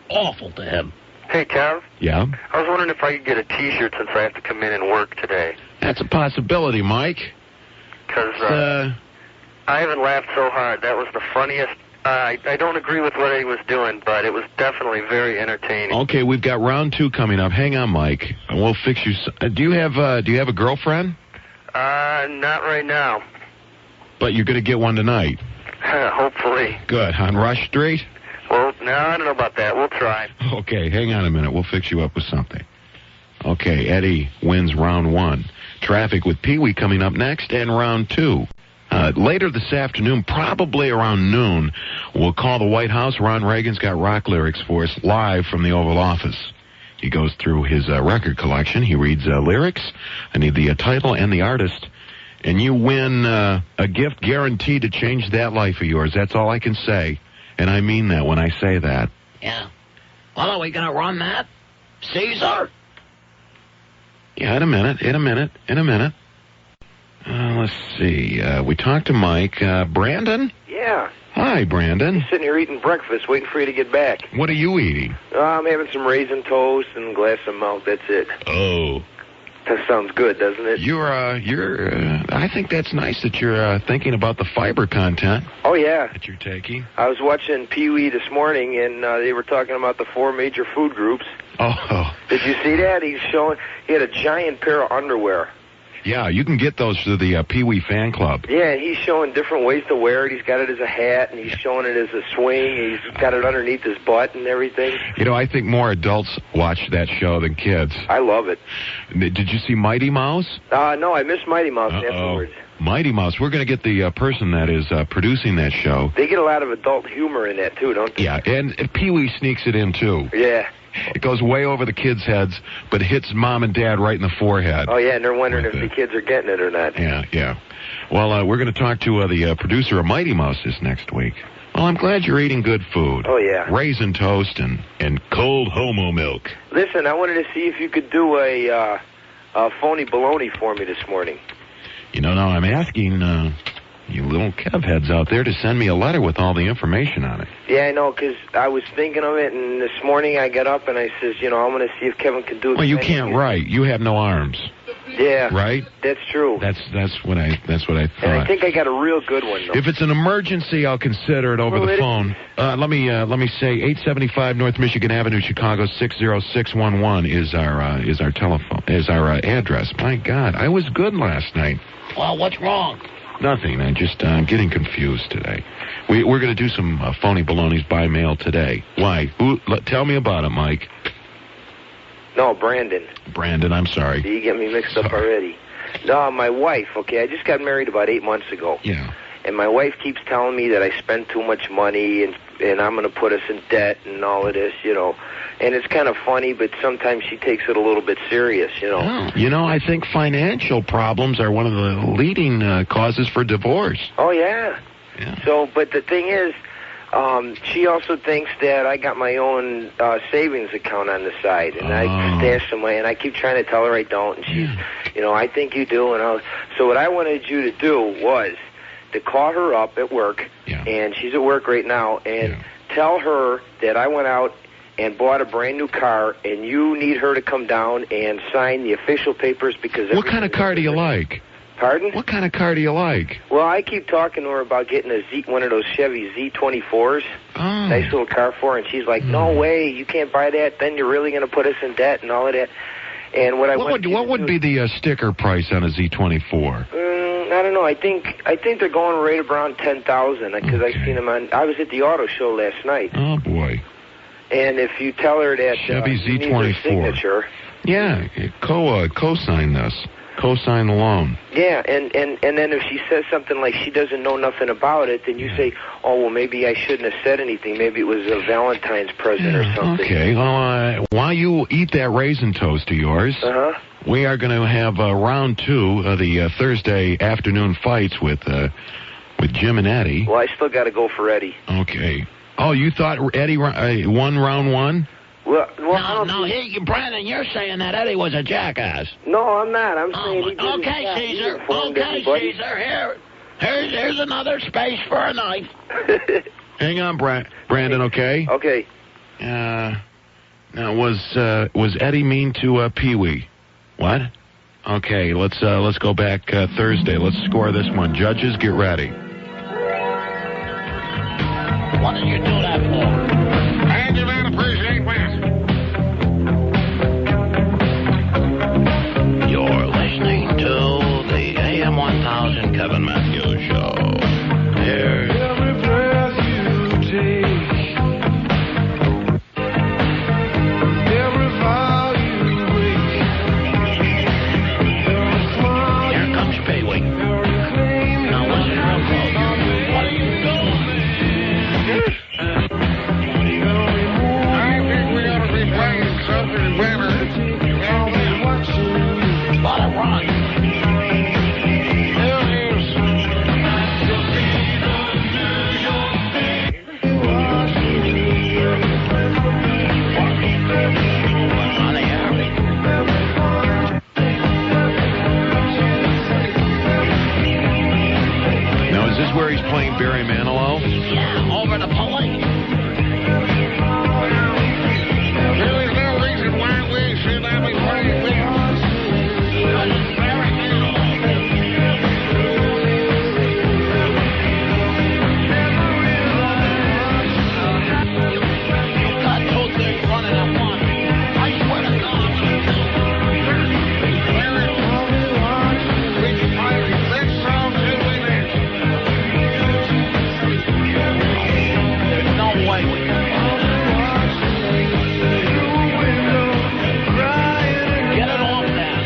awful to him. Hey, Kev. Yeah? I was wondering if I could get a T-shirt since I have to come in and work today. That's a possibility, Mike. Because I haven't laughed so hard. That was the funniest. I don't agree with what he was doing, but it was definitely very entertaining. Okay, we've got round 2 coming up. Hang on, Mike. We'll fix you. Do you have a girlfriend? Not right now. But you're going to get one tonight. Hopefully. Good. On Rush Street? Well, no, I don't know about that. We'll try. Okay, hang on a minute. We'll fix you up with something. Okay, Eddie wins round 1. Traffic with Pee-wee coming up next, and round 2. Later this afternoon, probably around noon, we'll call the White House. Ron Reagan's got rock lyrics for us live from the Oval Office. He goes through his record collection. He reads lyrics. I need the title and the artist. And you win a gift guaranteed to change that life of yours. That's all I can say. And I mean that when I say that. Yeah. Well, are we going to run that? Caesar? Yeah, in a minute. Let's see. We talked to Mike. Brandon? Yeah. Hi, Brandon. Sitting here eating breakfast, waiting for you to get back. What are you eating? I'm having some raisin toast and a glass of milk. That's it. Oh. That sounds good, doesn't it? I think that's nice that you're thinking about the fiber content. Oh, yeah. That you're taking. I was watching Pee-wee this morning, and they were talking about the 4 major food groups. Oh. Did you see that? He had a giant pair of underwear. Yeah, you can get those through the Pee-wee fan club. Yeah, and he's showing different ways to wear it. He's got it as a hat, and he's showing it as a swing. He's got it underneath his butt and everything. You know, I think more adults watch that show than kids. I love it. Did you see Mighty Mouse? No, I missed Mighty Mouse afterwards. Mighty Mouse. We're going to get the person that is producing that show. They get a lot of adult humor in that, too, don't they? Yeah, and Pee-wee sneaks it in, too. Yeah. It goes way over the kids' heads, but hits mom and dad right in the forehead. Oh, yeah, and they're wondering if the kids are getting it or not. Yeah. Well, we're going to talk to the producer of Mighty Mouse this next week. Well, I'm glad you're eating good food. Oh, yeah. Raisin toast and cold homo milk. Listen, I wanted to see if you could do a phony baloney for me this morning. You know, now I'm asking you little Kev heads out there to send me a letter with all the information on it. Yeah, I know, because I was thinking of it, and this morning I got up and I says, I'm going to see if Kevin can do it. Well, you can't write. You have no arms. Yeah. Right? That's true. That's what I thought. And I think I got a real good one, though. If it's an emergency, I'll consider it over the phone. Let me say 875 North Michigan Avenue, Chicago 60611 is our telephone, is our address. My God, I was good last night. Well, what's wrong? Nothing. I'm getting confused today. We're going to do some phony balonies by mail today. Why? Tell me about it, Mike. No, Brandon. Brandon, I'm sorry. You get me mixed up already. No, my wife, okay, I just got married about 8 months ago. Yeah. And my wife keeps telling me that I spend too much money and I'm going to put us in debt and all of this, And it's kind of funny, but sometimes she takes it a little bit serious, Oh, I think financial problems are one of the leading causes for divorce. Oh, yeah. So, but the thing is, she also thinks that I got my own savings account on the side, and I stash some money, and I keep trying to tell her I don't, and she's, I think you do, and so what I wanted you to do was to call her up at work, and she's at work right now, and tell her that I went out and bought a brand new car, and you need her to come down and sign the official papers because... What kind of car do you like? Pardon? What kind of car do you like? Well, I keep talking to her about getting one of those Chevy Z24s. Oh. Nice little car for her, and she's like, no way, you can't buy that, then you're really going to put us in debt and all of that. And what would be the sticker price on a Z24? I don't know. I think they're going right around 10,000 because I seen them on. I was at the auto show last night. Oh boy! And if you tell her that Chevy Z24 you need her signature, co-sign this, co-sign the loan. Yeah, and then if she says something like she doesn't know nothing about it, then you say, oh well, maybe I shouldn't have said anything. Maybe it was a Valentine's present or something. Okay. Well, while you eat that raisin toast of yours. We are going to have round 2 of the Thursday afternoon fights with Jim and Eddie. Well, I still got to go for Eddie. Okay. Oh, you thought Eddie won round 1? Well, Brandon, you're saying that Eddie was a jackass. No, I'm not. I'm saying he didn't. Okay, Caesar. Caesar. Here's another space for a knife. Hang on, Brandon. Okay. Okay. Now, was Eddie mean to Pee-wee? What? Okay, let's go back Thursday. Let's score this one. Judges, get ready. What did you do that for? I do not appreciate that. You're listening to the AM 1000 Kevin Matthews Show. Here's Every breath you take, every vow you wake, every smile Here comes Pee-wee. Now listen real close. What are you doing? I think we ought to be playing something better. Let it run. On the air. Now, is this where he's playing Barry Manilow? Yeah, over the police. There is no reason why we should not be playing this. Got two things running at once. I swear to God. This song should be there. There's no way we can. Get it off now.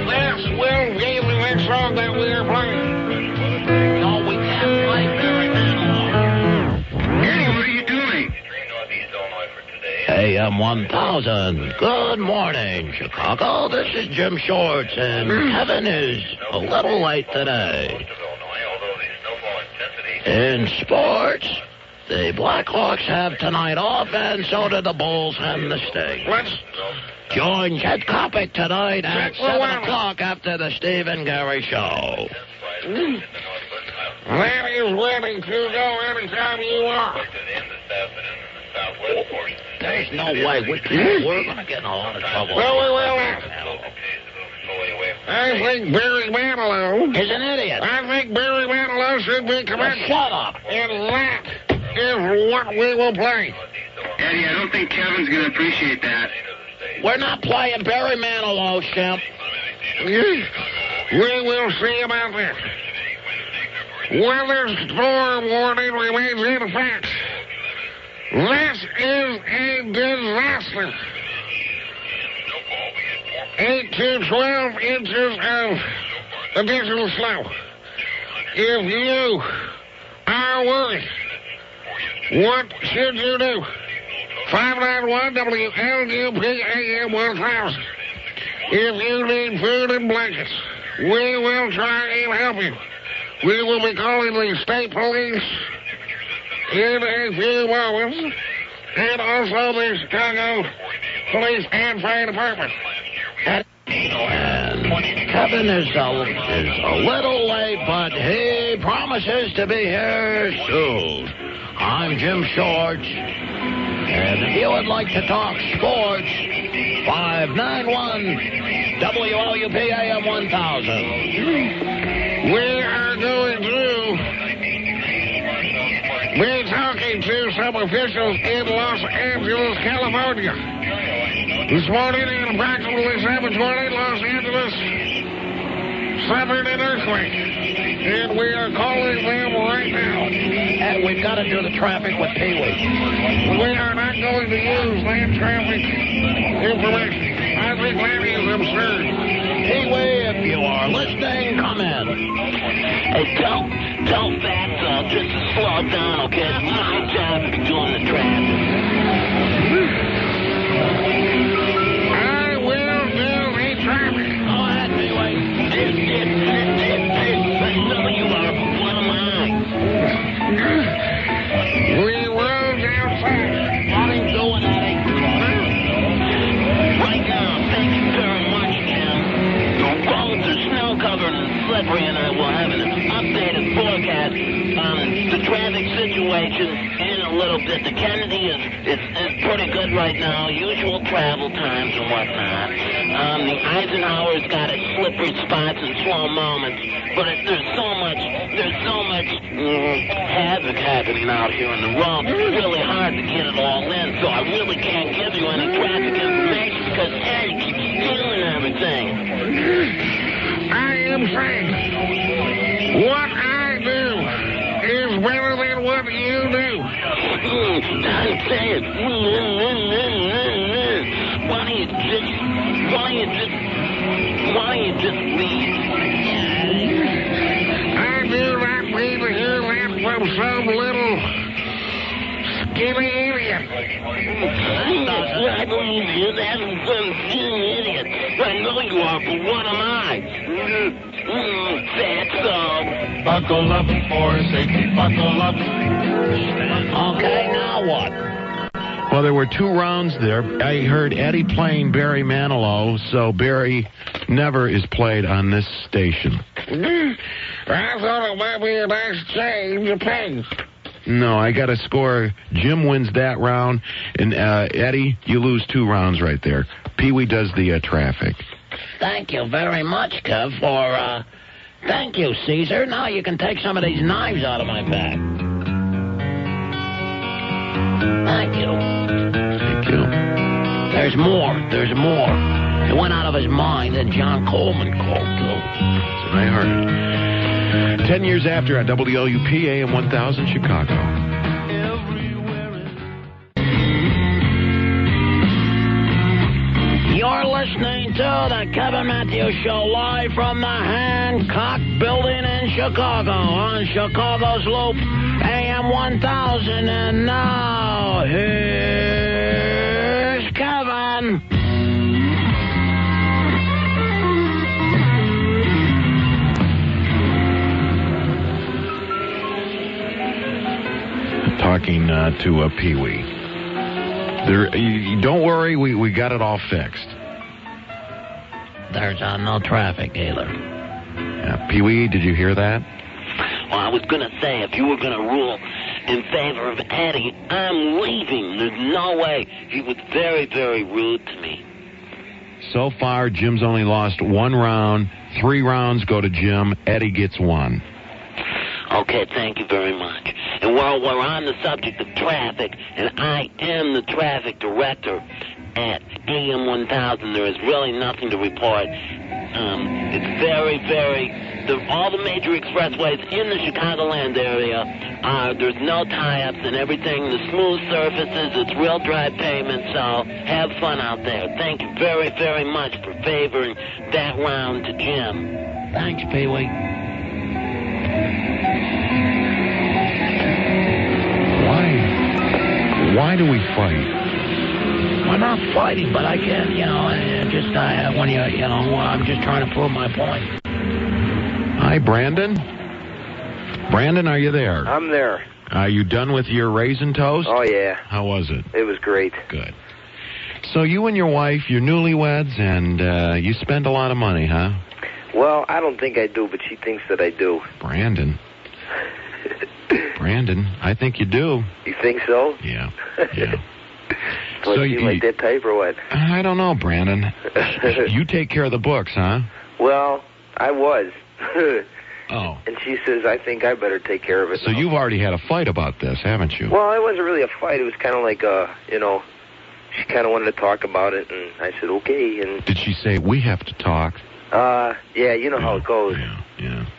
This will give the next song that we are playing. No, we can't play Barry Manilow. Eddie, what are you doing? AM 1000. Good morning, Chicago. This is Jim Shorts, and Kevin is a little late today. In sports, the Blackhawks have tonight off, and so do the Bulls and the Sting. Let's... Join Chet Kopic tonight at 7 o'clock after the Steve and Gary Show. That is ready to go anytime you are. There's no way. We're going to get in a lot of trouble. Well, we will not. I think Barry Manilow... He's an idiot. I think Barry Manilow should be commended. Shut up. And that is what we will play. Eddie, I don't think Kevin's going to appreciate that. We're not playing Barry Manilow, Shemp. We will see about that. Weather storm warning remains in effect. This is a disaster. 8 to 12 inches of additional snow. If you are worried, what should you do? 591 WLUP-AM 1000. If you need food and blankets, we will try and help you. We will be calling the state police in a few moments, and also the Chicago Police and Fire Department. And Kevin is a little late, but he promises to be here soon. I'm Jim Shorts, and if you would like to talk sports, 591 WLUP-AM 1000. We are going to be talking to some officials in Los Angeles, California. This morning at approximately 7:20, Los Angeles suffered an earthquake. And we are calling them right now. And we've got to do the traffic with Pee-wee. We are not going to use that traffic information. I think that is absurd. Pee-wee, if you are listening, come in. Hey, tell Fatso just to slow down, okay? It's my job to be doing the traffic. I will do the traffic. Go ahead, Pee-wee. Some of you are one of mine. We rode outside. What are you doing, Eddie? Right now, thank you very much, Jim. The roads are snow-covered and slippery, and I will have an updated forecast on the situation in a little bit. The Kennedy is pretty good right now. Usual travel times and whatnot. The Eisenhower's got its slippery spots and slow moments, but there's so much havoc happening out here in the road. It's really hard to get it all in, so I really can't give you any traffic information because Eddie keeps stealing everything. I am saying what I do is better than what you do. I'm saying, why don't you just leave? I do not need to hear that from some little skinny idiot. I don't need to hear that from some skinny idiot. I know you are, but what am I? Fatso. Buckle up for safety, buckle up. Okay, now what? Well, there were 2 rounds there. I heard Eddie playing Barry Manilow, so Barry never is played on this station. I thought it might be a nice change of pace. No, I got to score. Jim wins that round, and Eddie, you lose 2 rounds right there. Pee-wee does the traffic. Thank you very much, Kev, for, thank you, Caesar. Now you can take some of these knives out of my bag. Thank you. Thank you. There's more. It went out of his mind, and John Coleman called, too. So I heard it. 10 years after at WLUP-AM 1000 Chicago. You're listening to the Kevin Matthews Show live from the Hancock Building in Chicago on Chicago's Loop, AM 1000. And now, here's Kevin. Talking to Pee-wee. Don't worry, we got it all fixed. There's no traffic either. Yeah, Pee-wee, did you hear that? Well, I was going to say, if you were going to rule in favor of Eddie, I'm leaving. There's no way. He was very, very rude to me. So far, Jim's only lost 1 round. 3 rounds go to Jim. Eddie gets 1. Okay, thank you very much. And while we're on the subject of traffic, and I am the traffic director at AM 1000, there is really nothing to report. It's very, all the major expressways in the Chicagoland area there's no tie-ups and everything, the smooth surfaces, it's real dry pavement, so have fun out there. Thank you very, very much for favoring that round to Jim. Thanks, Pee-wee. Why do we fight? We're not fighting, but I can't, I'm just trying to prove my point. Hi, Brandon. Brandon, are you there? I'm there. Are you done with your raisin toast? Oh, yeah. How was it? It was great. Good. So you and your wife, you're newlyweds, and you spend a lot of money, huh? Well, I don't think I do, but she thinks that I do. Brandon, I think you do. You think so? Yeah. So you like that type or what? I don't know, Brandon. You take care of the books, huh? Well, I was. Oh. And she says, I think I better take care of it. So now. You've already had a fight about this, haven't you? Well, it wasn't really a fight. It was kind of like, she kind of wanted to talk about it, and I said, okay. And did she say, we have to talk? Yeah, you know how it goes. Yeah.